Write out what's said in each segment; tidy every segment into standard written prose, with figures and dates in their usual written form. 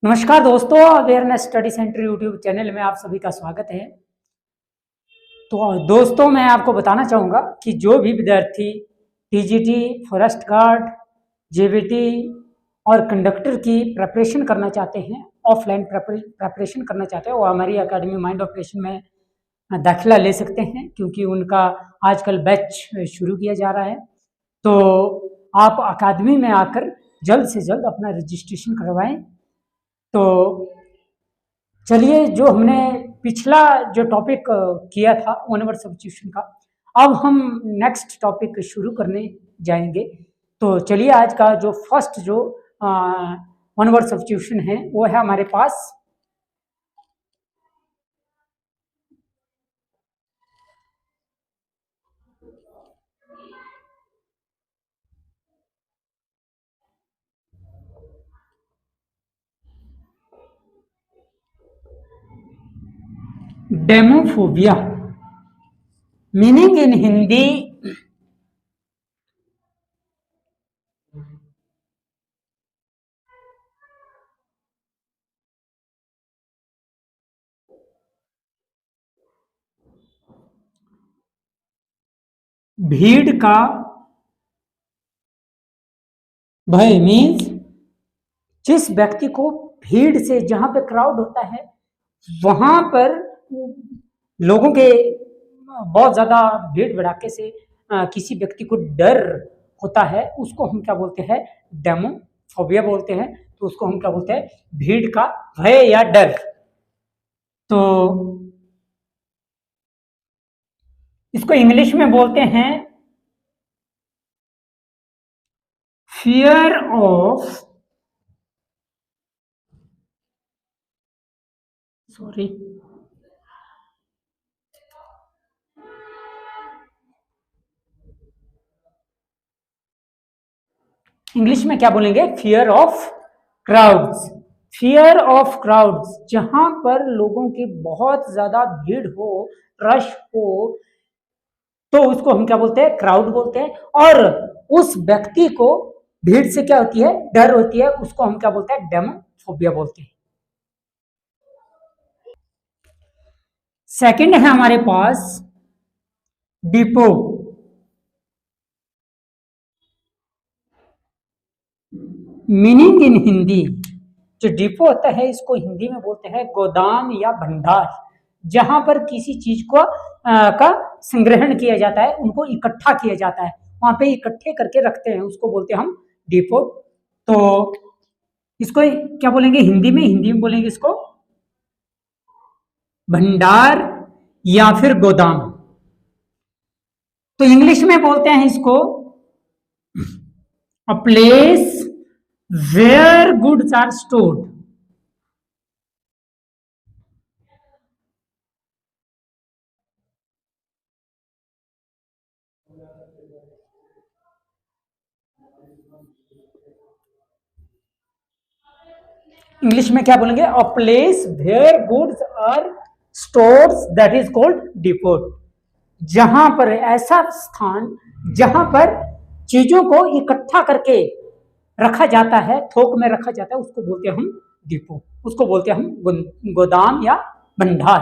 नमस्कार दोस्तों, awareness study centre YouTube channel में आप सभी का स्वागत है। तो दोस्तों, मैं आपको बताना चाहूँगा कि जो भी विद्यार्थी टीजीटी, फॉरेस्ट गार्ड, जेबीटी और कंडक्टर की प्रिपरेशन करना चाहते हैं, ऑफलाइन प्रिपरेशन करना चाहते हैं, वो हमारी अकेडमी माइंड ऑपरेशन में दाखिला ले सकते हैं, क्योंकि उनका आजकल बैच शुरू किया जा रहा है। तो आप अकादमी में आकर जल्द से जल्द अपना रजिस्ट्रेशन करवाएं। तो चलिए, जो हमने पिछला जो टॉपिक किया था वन वर्ड सब्स्टिट्यूशन का, अब हम नेक्स्ट टॉपिक शुरू करने जाएंगे। तो चलिए, आज का जो फर्स्ट जो वन वर्ड सब्स्टिट्यूशन है वो है हमारे पास डेमोफोबिया। मीनिंग इन हिंदी, भीड़ का भय। मीन्स जिस व्यक्ति को भीड़ से, जहां पे क्राउड होता है वहां पर लोगों के बहुत ज्यादा भीड़ भड़ाके से किसी व्यक्ति को डर होता है, उसको हम क्या बोलते हैं? डेमोफोबिया बोलते हैं। तो उसको हम क्या बोलते हैं? भीड़ का भय या डर। तो इसको इंग्लिश में बोलते हैं फियर ऑफ, सॉरी, इंग्लिश में क्या बोलेंगे? Fear of crowds. Fear of crowds, जहां पर लोगों की बहुत ज्यादा भीड़ हो, रश हो, तो उसको हम क्या बोलते हैं? क्राउड बोलते हैं। और उस व्यक्ति को भीड़ से क्या होती है? डर होती है, उसको हम क्या बोलते हैं? डेमोफोबिया बोलते हैं। सेकंड है हमारे पास डिपो। मीनिंग इन हिंदी, जो डिपो होता है इसको हिंदी में बोलते हैं गोदाम या भंडार, जहां पर किसी चीज को का संग्रहण किया जाता है, उनको इकट्ठा किया जाता है, वहां पे इकट्ठे करके रखते हैं, उसको बोलते हैं हम डिपो। तो इसको क्या बोलेंगे हिंदी में? हिंदी में बोलेंगे इसको भंडार या फिर गोदाम। तो इंग्लिश में बोलते हैं इसको a place where goods are stored. English में क्या बोलेंगे? A place where goods are stores, that is called depot. जहां पर, ऐसा स्थान जहां पर चीजों को इकट्ठा करके रखा जाता है, थोक में रखा जाता है, उसको बोलते हैं हम डिपो, उसको बोलते हैं हम गोदाम या भंडार।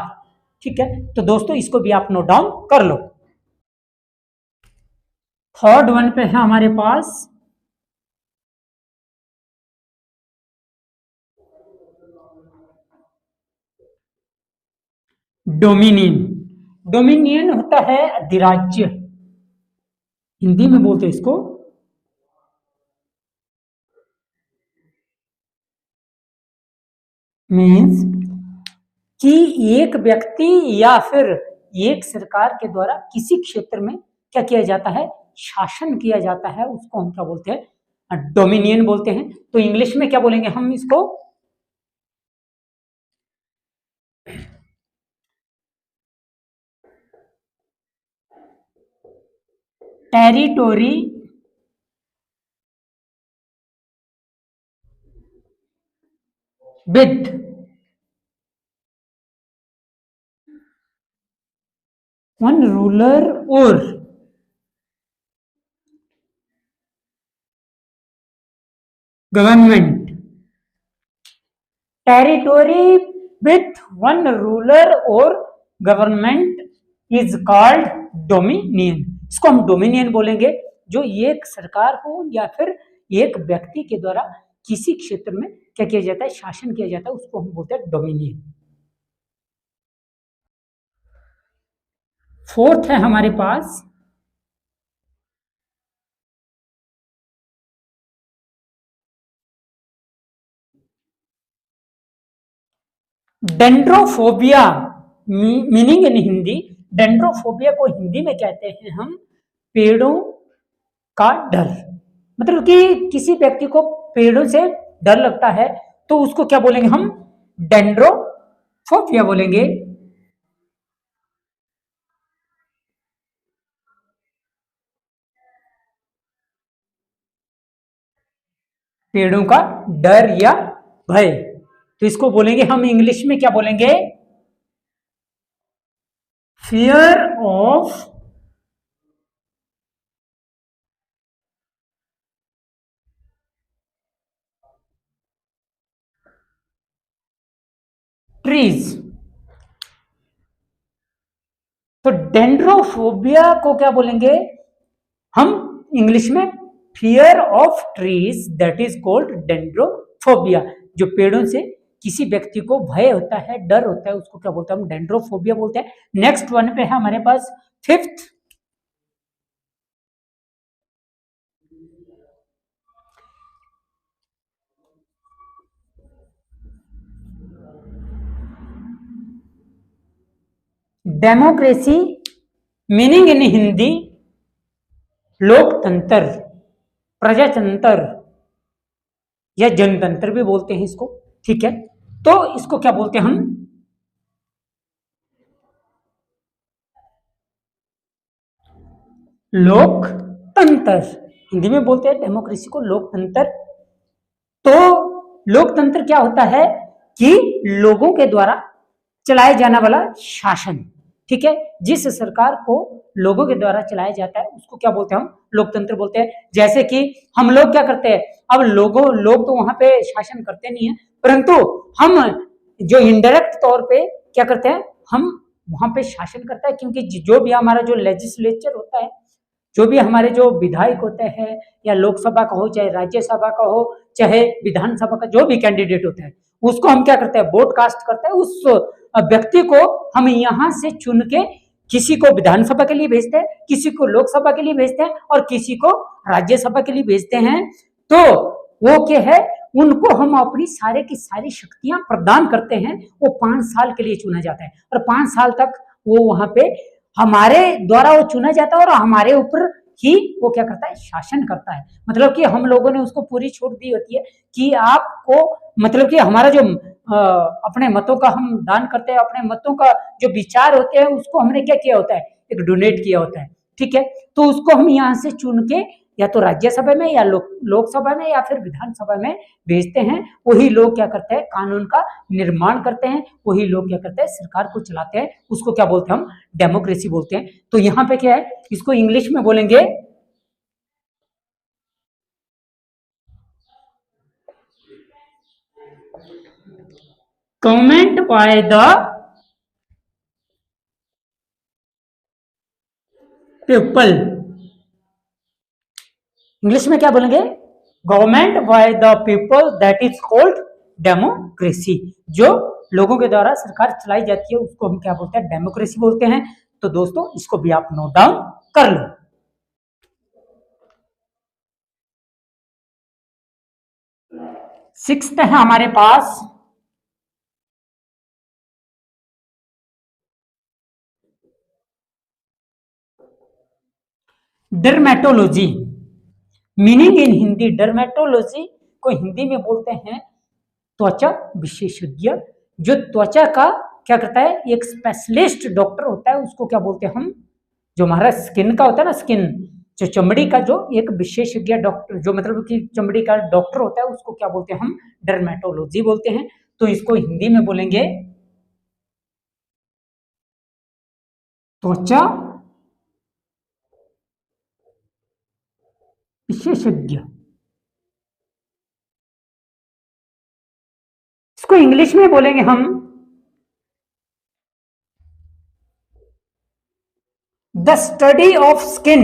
ठीक है, तो दोस्तों इसको भी आप नोट डाउन कर लो। थर्ड वन पे है हमारे पास डोमिनियन। डोमिनियन होता है अधिराज्य, हिंदी में बोलते हैं इसको मीन्स कि एक व्यक्ति या फिर एक सरकार के द्वारा किसी क्षेत्र में क्या किया जाता है? शासन किया जाता है, उसको हम क्या बोलते हैं? डोमिनियन बोलते हैं। तो इंग्लिश में क्या बोलेंगे हम इसको? टेरिटोरी विद वन रूलर और government. Territory with one ruler और गवर्नमेंट इज कॉल्ड डोमिनियन। इसको हम डोमिनियन बोलेंगे, जो एक सरकार हो या फिर एक व्यक्ति के द्वारा किसी क्षेत्र में क्या किया जाता है, शासन किया जाता है, उसको हम बोलते हैं डोमिनियन। फोर्थ है हमारे पास डेंड्रोफोबिया। मीनिंग इन हिंदी, डेंड्रोफोबिया को हिंदी में कहते हैं हम पेड़ों का डर। मतलब कि किसी व्यक्ति को पेड़ों से डर लगता है तो उसको क्या बोलेंगे हम, डेंड्रोफोबिया बोलेंगे। पेड़ों का डर या भय, तो इसको बोलेंगे हम इंग्लिश में क्या बोलेंगे, फियर ऑफ ट्रीज। तो डेंड्रोफोबिया को क्या बोलेंगे हम इंग्लिश में, fear of trees, that is called dendrophobia. जो पेड़ों से किसी व्यक्ति को भय होता है, डर होता है, उसको क्या बोलते हैं हम, डेंड्रोफोबिया बोलते हैं। नेक्स्ट वन पे है हमारे पास fifth, democracy. Meaning in Hindi लोकतंत्र, प्रजातंत्र या जनतंत्र भी बोलते हैं इसको, ठीक है। तो इसको क्या बोलते हैं हम, लोकतंत्र। हिंदी में बोलते हैं डेमोक्रेसी को लोकतंत्र। तो लोकतंत्र क्या होता है कि लोगों के द्वारा चलाया जाने वाला शासन, ठीक है। जिस सरकार को लोगों के द्वारा चलाया जाता है उसको क्या बोलते हैं हम, लोकतंत्र बोलते हैं। जैसे कि हम लोग क्या करते हैं, अब लोग तो वहां पे शासन करते नहीं है, परंतु हम जो इनडायरेक्ट तौर पे क्या करते हैं, हम वहां पे शासन करता है, क्योंकि जो भी हमारा जो लेजिस्लेचर होता है, जो भी हमारे जो विधायक होते हैं, या लोकसभा का हो चाहे राज्यसभा का हो चाहे विधानसभा का, जो भी कैंडिडेट होता है उसको हम क्या करते हैं, वोट कास्ट करते हैं। उस व्यक्ति को हम यहाँ से चुन के किसी को विधानसभा के लिए भेजते हैं, किसी को लोकसभा के लिए भेजते हैं और किसी को राज्यसभा के लिए भेजते हैं। तो वो क्या है, उनको हम अपनी सारे की सारी शक्तियां प्रदान करते हैं। वो 5 साल के लिए चुना जाता है और 5 साल तक वो वहां पे हमारे द्वारा वो चुना जाता है और हमारे ऊपर ही वो क्या करता है, शासन करता है। मतलब कि हम लोगों ने उसको पूरी छूट दी होती है कि आपको, मतलब कि हमारा जो अपने मतों का हम दान करते हैं, अपने मतों का जो विचार होते हैं उसको हमने क्या किया होता है, एक डोनेट किया होता है, ठीक है। तो उसको हम यहाँ से चुन के या तो राज्यसभा में या लोकसभा में या फिर विधानसभा में भेजते हैं। वही लोग क्या करते हैं, कानून का निर्माण करते हैं, वही लोग क्या करते हैं, सरकार को चलाते हैं। उसको क्या बोलते हैं हम, डेमोक्रेसी बोलते हैं। तो यहाँ पे क्या है, इसको इंग्लिश में बोलेंगे government by the people. English में क्या बोलेंगे, government by the people, that is called democracy. जो लोगों के द्वारा सरकार चलाई जाती है उसको हम क्या बोलते हैं, डेमोक्रेसी बोलते हैं। तो दोस्तों इसको भी आप नोट डाउन कर लो। सिक्स्थ है हमारे पास dermatology. Meaning in Hindi, dermatology को हिंदी में बोलते हैं त्वचा विशेषज्ञ। जो त्वचा का क्या करता है, एक स्पेशलिस्ट डॉक्टर होता है, उसको क्या बोलते हैं हम, जो हमारा स्किन का होता है ना, स्किन जो चमड़ी का जो एक विशेषज्ञ डॉक्टर, जो मतलब कि चमड़ी का डॉक्टर होता है उसको क्या बोलते हैं हम, डर्मेटोलॉजी बोलते हैं। तो इसको हिंदी में बोलेंगे त्वचा विशेषज्ञ। इसको इंग्लिश में बोलेंगे हम the study of skin.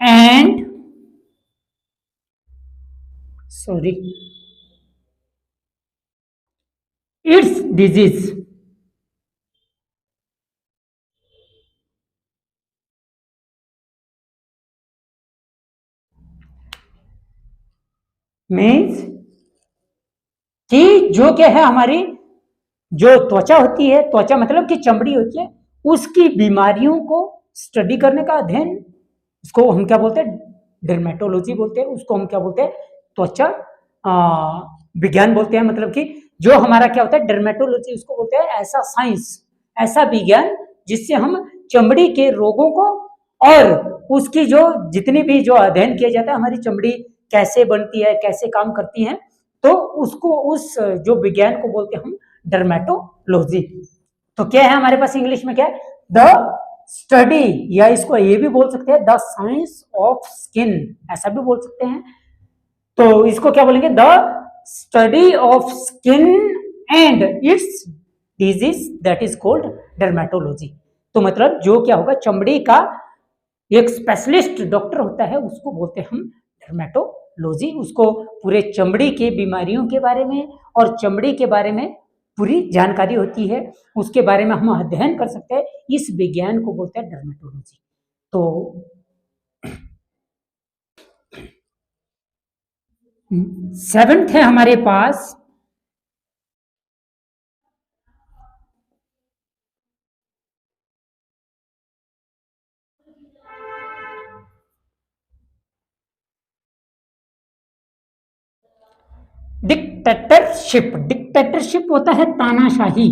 And sorry it's disease. Means कि जो क्या है हमारी जो त्वचा होती है, त्वचा मतलब कि चमड़ी होती है, उसकी बीमारियों को स्टडी करने का अध्ययन, उसको हम क्या बोलते हैं, डर्मेटोलॉजी बोलते हैं। उसको हम क्या बोलते हैं, त्वचा विज्ञान बोलते हैं। मतलब कि जो हमारा क्या होता है डर्मेटोलॉजी, उसको बोलते हैं ऐसा साइंस, ऐसा विज्ञान जिससे हम चमड़ी के रोगों को और उसकी जो जितनी भी जो अध्ययन किया जाता है, हमारी चमड़ी कैसे बनती है, कैसे काम करती है, तो उसको उस जो विज्ञान को बोलते हैं हम डर्मेटोलॉजी। तो क्या है हमारे पास इंग्लिश में, क्या है, द स्टडी, या इसको ये भी बोल सकते हैं द साइंस ऑफ स्किन, ऐसा भी बोल सकते हैं। तो इसको क्या बोलेंगे, the study of skin and it's disease, that is called dermatology. तो मतलब जो क्या होगा, चमड़ी का एक स्पेशलिस्ट डॉक्टर होता है, उसको बोलते हैं हम डर्मेटोलॉजी। उसको पूरे चमड़ी के बीमारियों के बारे में और चमड़ी के बारे में पूरी जानकारी होती है, उसके बारे में हम अध्ययन कर सकते हैं। इस विज्ञान को बोलते हैं डर्मेटोलॉजी। तो 7th है हमारे पास डिक्टेटरशिप। डिक्टेटरशिप होता है तानाशाही।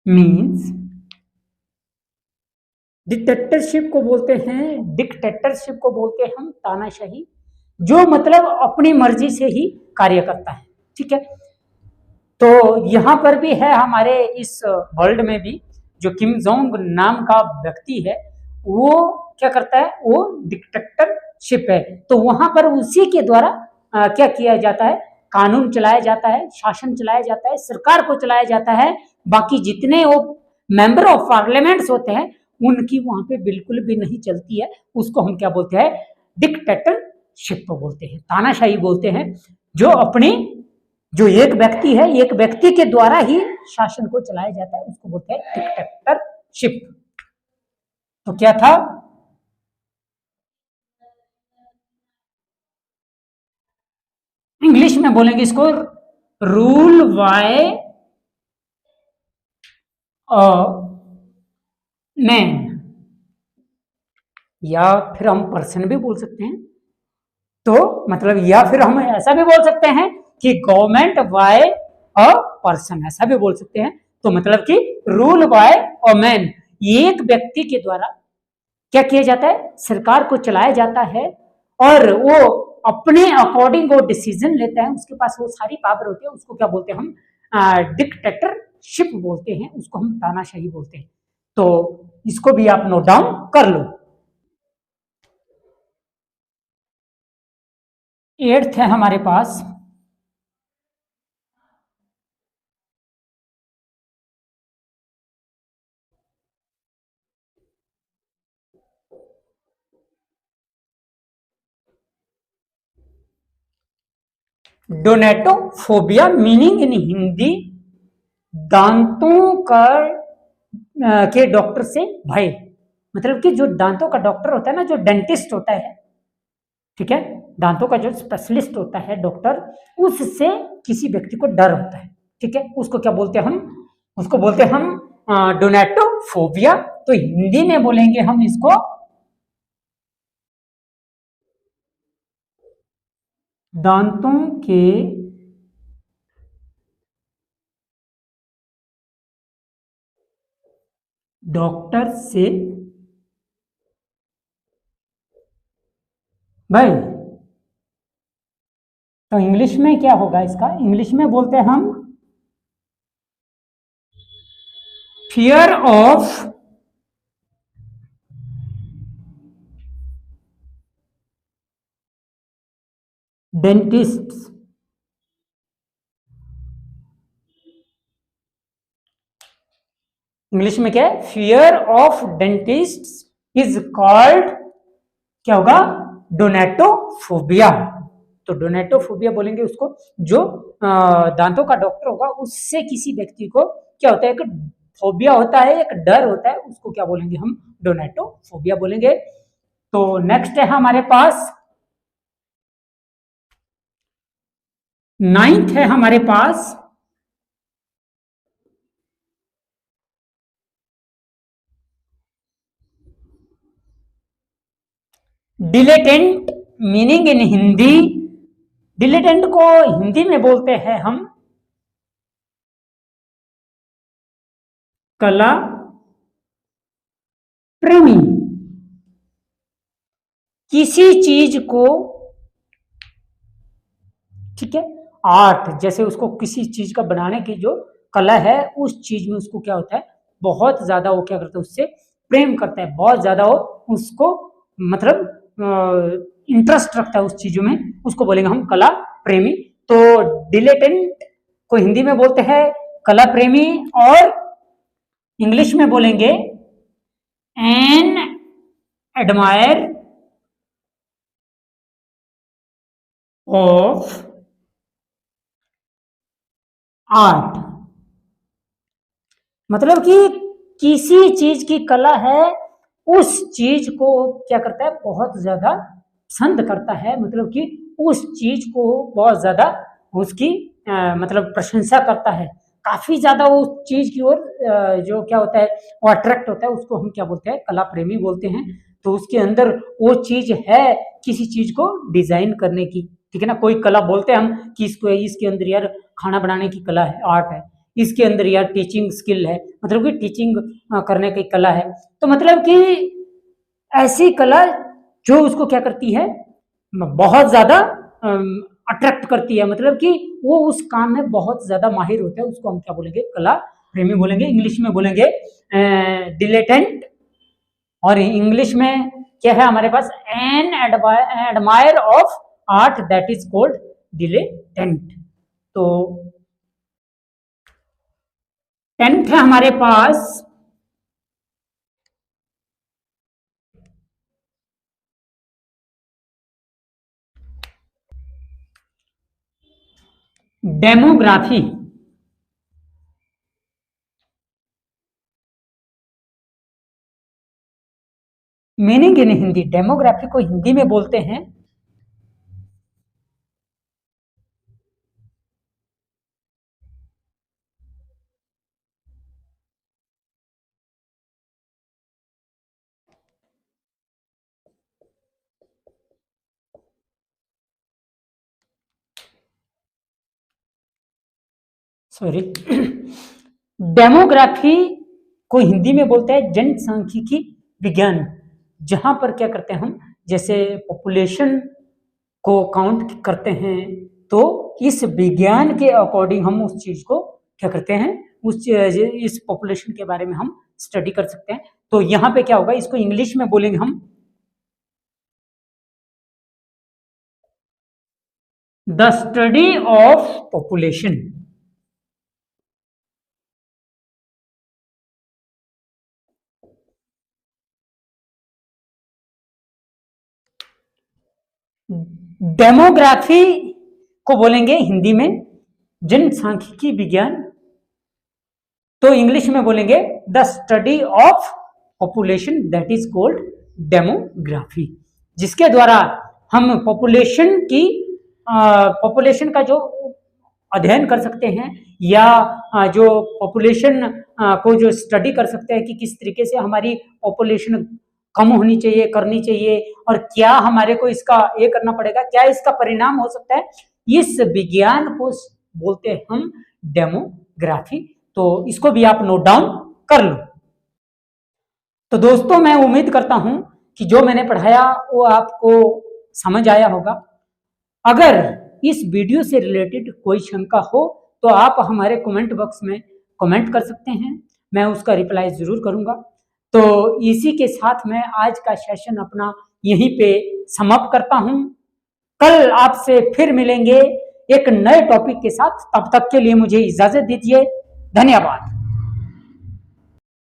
मीन्स डिक्टेटरशिप को बोलते हैं, डिक्टेटरशिप को बोलते हैं हम तानाशाही, जो मतलब अपनी मर्जी से ही कार्य करता है। ठीक है, तो यहां पर भी है हमारे इस वर्ल्ड में भी जो किम जोंग नाम का व्यक्ति है, वो क्या करता है, वो डिक्टेटरशिप है। तो वहां पर उसी के द्वारा क्या किया जाता है, कानून चलाया जाता है, शासन चलाया जाता है, सरकार को चलाया जाता है। बाकी जितने वो मेंबर ऑफ पार्लियामेंट्स होते हैं, उनकी वहां पे बिल्कुल भी नहीं चलती है। उसको हम क्या बोलते हैं, डिक्टेटरशिप बोलते हैं, तानाशाही बोलते हैं। जो अपनी जो एक व्यक्ति है, एक व्यक्ति के द्वारा ही शासन को चलाया जाता है, उसको बोलते हैं डिक्टेटरशिप। तो क्या था, इंग्लिश में बोलेंगे इसको रूल बाय मैन, या फिर हम पर्सन भी बोल सकते हैं। तो मतलब या फिर हम ऐसा भी बोल सकते हैं कि गवर्नमेंट बाय अ पर्सन, ऐसा भी बोल सकते हैं। तो मतलब कि रूल बाय अ मैन, एक व्यक्ति के द्वारा क्या किया जाता है, सरकार को चलाया जाता है, और वो अपने अकॉर्डिंग वो डिसीजन लेता है, उसके पास वो सारी पावर होती है। उसको क्या बोलते हैं हम, डिक्टेटरशिप बोलते हैं, उसको हम तानाशाही बोलते हैं। तो इसको भी आप नोट डाउन कर लो। 8th है हमारे पास डोनेटोफोबिया, मीनिंग इन हिंदी दांतों का के डॉक्टर से भय। मतलब कि जो दांतों का डॉक्टर होता है ना, जो डेंटिस्ट होता है, ठीक है, दांतों का जो स्पेशलिस्ट होता है डॉक्टर, उससे किसी व्यक्ति को डर होता है। ठीक है, उसको क्या बोलते हैं हम, उसको बोलते हैं हम डोनेटोफोबिया। तो हिंदी में बोलेंगे हम इसको दांतों के डॉक्टर से भाई। तो इंग्लिश में क्या होगा इसका? इंग्लिश में बोलते हैं हम फियर ऑफ डेंटिस्ट्स। इंग्लिश में क्या है? Fear of dentist is called, क्या होगा? डोनेटोफोबिया। तो डोनेटोफोबिया बोलेंगे उसको, जो दांतों का डॉक्टर होगा उससे किसी व्यक्ति को क्या होता है, एक फोबिया होता है, एक डर होता है, उसको क्या बोलेंगे हम? डोनेटोफोबिया बोलेंगे। तो नेक्स्ट है हमारे पास, नाइन्थ है हमारे पास डिलेटेंट। मीनिंग इन हिंदी, डिलेटेंट को हिंदी में बोलते हैं हम कला प्रेमी। किसी चीज को, ठीक है, आर्ट, जैसे उसको किसी चीज का बनाने की जो कला है, उस चीज में उसको क्या होता है, बहुत ज्यादा वो क्या करता है, उससे प्रेम करता है, बहुत ज्यादा वो उसको मतलब इंटरेस्ट रखता है उस चीजों में, उसको बोलेंगे हम कला प्रेमी। तो डिलेटेंट को हिंदी में बोलते हैं कला प्रेमी, और इंग्लिश में बोलेंगे एन एडमायर ऑफ आर्ट। मतलब कि किसी चीज की कला है, उस चीज को क्या करता है, बहुत ज्यादा पसंद करता है, मतलब कि उस चीज को बहुत ज्यादा उसकी मतलब प्रशंसा करता है, काफी ज्यादा उस चीज की ओर जो क्या होता है, वो अट्रैक्ट होता है, उसको हम क्या बोलते हैं, कला प्रेमी बोलते हैं। तो उसके अंदर वो चीज है, किसी चीज को डिजाइन करने की, ठीक है ना, कोई कला बोलते हैं हम कि इसको, इसके अंदर यार खाना बनाने की कला है, आर्ट है, इसके अंदर यार टीचिंग स्किल है, मतलब कि टीचिंग करने की कला है। तो मतलब कि ऐसी कला जो उसको क्या करती है, बहुत ज्यादा अट्रैक्ट करती है, मतलब कि वो उस काम में बहुत ज्यादा माहिर होता है, उसको हम क्या बोलेंगे, कला प्रेमी बोलेंगे। इंग्लिश में बोलेंगे डिलेटेंट, और इंग्लिश में क्या है हमारे पास, an admirer of art that is called dilettante. तो टेंथ है हमारे पास demography. Meaning in Hindi, demography को हिंदी में बोलते हैं सॉरी डेमोग्राफी को हिंदी में बोलते हैं जनसांख्यिकी विज्ञान, जहां पर क्या करते हैं हम, जैसे पॉपुलेशन को काउंट करते हैं, तो इस विज्ञान के अकॉर्डिंग हम उस चीज को क्या करते हैं, इस पॉपुलेशन के बारे में हम स्टडी कर सकते हैं। तो यहाँ पे क्या होगा, इसको इंग्लिश में बोलेंगे हम the study of population. Demography को बोलेंगे हिंदी में जनसांख्यिकी विज्ञान, तो इंग्लिश में बोलेंगे the study of population that is called demography, जिसके द्वारा हम पॉपुलेशन का जो अध्ययन कर सकते हैं, या जो पॉपुलेशन को जो स्टडी कर सकते हैं कि किस तरीके से हमारी पॉपुलेशन कम होनी चाहिए, करनी चाहिए, और क्या हमारे को इसका ये करना पड़ेगा, क्या इसका परिणाम हो सकता है, इस विज्ञान को बोलते हैं हम डेमोग्राफी। तो इसको भी आप नोट डाउन कर लो। तो दोस्तों मैं उम्मीद करता हूं कि जो मैंने पढ़ाया वो आपको समझ आया होगा। अगर इस वीडियो से रिलेटेड कोई शंका हो तो आप हमारे कमेंट बॉक्स में कमेंट कर सकते हैं, मैं उसका रिप्लाई ज़रूर करूँगा। तो इसी के साथ मैं आज का सेशन अपना यहीं पे समाप्त करता हूँ। कल आपसे फिर मिलेंगे एक नए टॉपिक के साथ, तब तक के लिए मुझे इजाज़त दीजिए। धन्यवाद।